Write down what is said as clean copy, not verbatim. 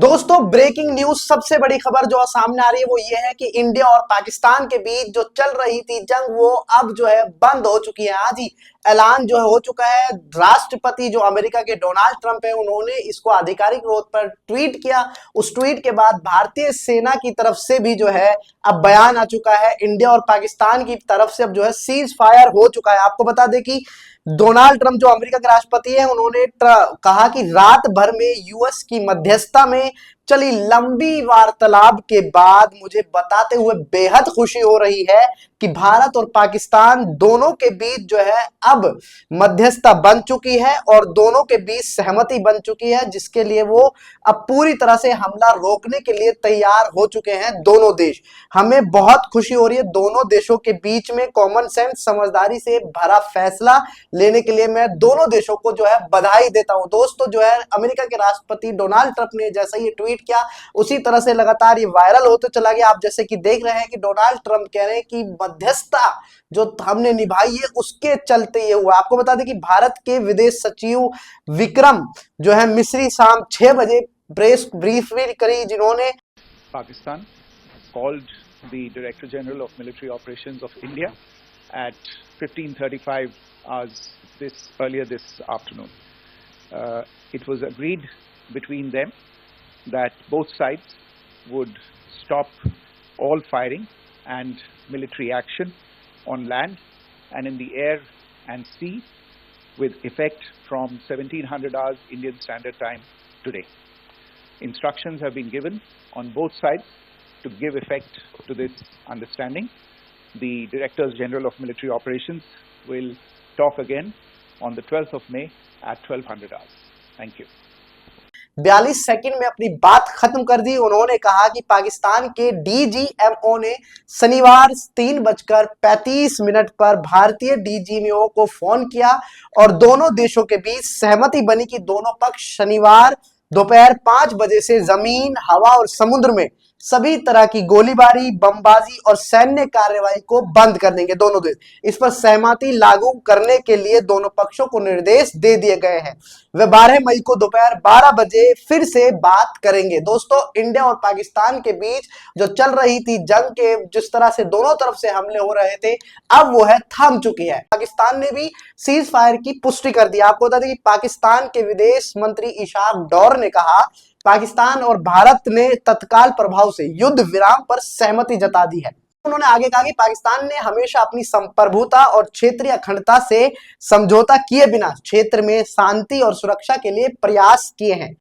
दोस्तों breaking news सबसे बड़ी खबर जो सामने आ रही है वो ये है कि इंडिया और पाकिस्तान के बीच जो चल रही थी जंग वो अब जो है बंद हो चुकी है। आज ही ऐलान जो है हो चुका है। राष्ट्रपति जो अमेरिका के डोनाल्ड ट्रंप है उन्होंने इसको आधिकारिक तौर पर ट्वीट किया। उस ट्वीट के बाद भारतीय सेना की तरफ से भी जो है अब बयान आ चुका है। इंडिया और पाकिस्तान की तरफ से अब जो है सीज फायर हो चुका है। आपको बता दें कि डोनाल्ड ट्रंप जो अमेरिका के राष्ट्रपति हैं उन्होंने कहा कि रात भर में यूएस की मध्यस्थता में चली लंबी वार्तालाप के बाद मुझे बताते हुए बेहद खुशी हो रही है कि भारत और पाकिस्तान दोनों के बीच जो है अब मध्यस्थता बन चुकी है और दोनों के बीच सहमति बन चुकी है, जिसके लिए वो अब पूरी तरह से हमला रोकने के लिए तैयार हो चुके हैं दोनों देश। हमें बहुत खुशी हो रही है। दोनों देशों के बीच में कॉमन सेंस समझदारी से भरा फैसला लेने के लिए मैं दोनों देशों को जो है बधाई देता हूं। दोस्तों जो है अमेरिका के राष्ट्रपति डोनाल्ड ट्रंप ने जैसा ये ट्वीट किया उसी तरह से लगातार ये वायरल होते चला गया। आप जैसे कि देख रहे हैं कि डोनाल्ड ट्रंप कह रहे हैं कि मध्यस्थता जो हमने निभाई है उसके चलते ये हुआ। आपको बता दें कि भारत के विदेश सचिव विक्रम जो है मिस्री शाम 6 बजे प्रेस ब्रीफिंग करी, जिन्होंने Pakistan called the Director General of Military Operations of India at 15:35 hours earlier this afternoon. It was agreed between them that both sides would stop all firing and military action on land and in the air and sea with effect from 1700 hours Indian Standard Time today. Instructions have been given on both sides to give effect to this understanding. The Directors General of Military Operations will talk again on the 12th of May at 1200 hours. Thank you. 42 second में अपनी बात खत्म कर दी। उन्होंने कहा कि पाकिस्तान के DGMO ने शनिवार 3:35 पर भारतीय डीजीएमओ को फोन किया और दोनों देशों के बीच सहमति बनी कि दोनों पक्ष शनिवार दोपहर 5 बजे से जमीन, हवा और समुद्र में सभी तरह की गोलीबारी, बमबाजी और सैन्य कार्रवाई को बंद कर देंगे दोनों देश। इस पर सहमति लागू करने के लिए दोनों पक्षों को निर्देश दे दिए गए हैं। वे 12 मई को दोपहर 12 बजे फिर से बात करेंगे। दोस्तों इंडिया और पाकिस्तान के बीच जो चल रही थी जंग के जिस तरह से दोनों तरफ से हमले हो रहे थे अब वो है थम चुकी है। पाकिस्तान ने भी सीज फायर की पुष्टि कर दी। आपको बता दें कि पाकिस्तान के विदेश मंत्री इशाक डॉर ने कहा पाकिस्तान और भारत ने तत्काल प्रभाव से युद्ध विराम पर सहमति जता दी है। उन्होंने आगे कहा कि पाकिस्तान ने हमेशा अपनी संप्रभुता और क्षेत्रीय अखंडता से समझौता किए बिना क्षेत्र में शांति और सुरक्षा के लिए प्रयास किए हैं।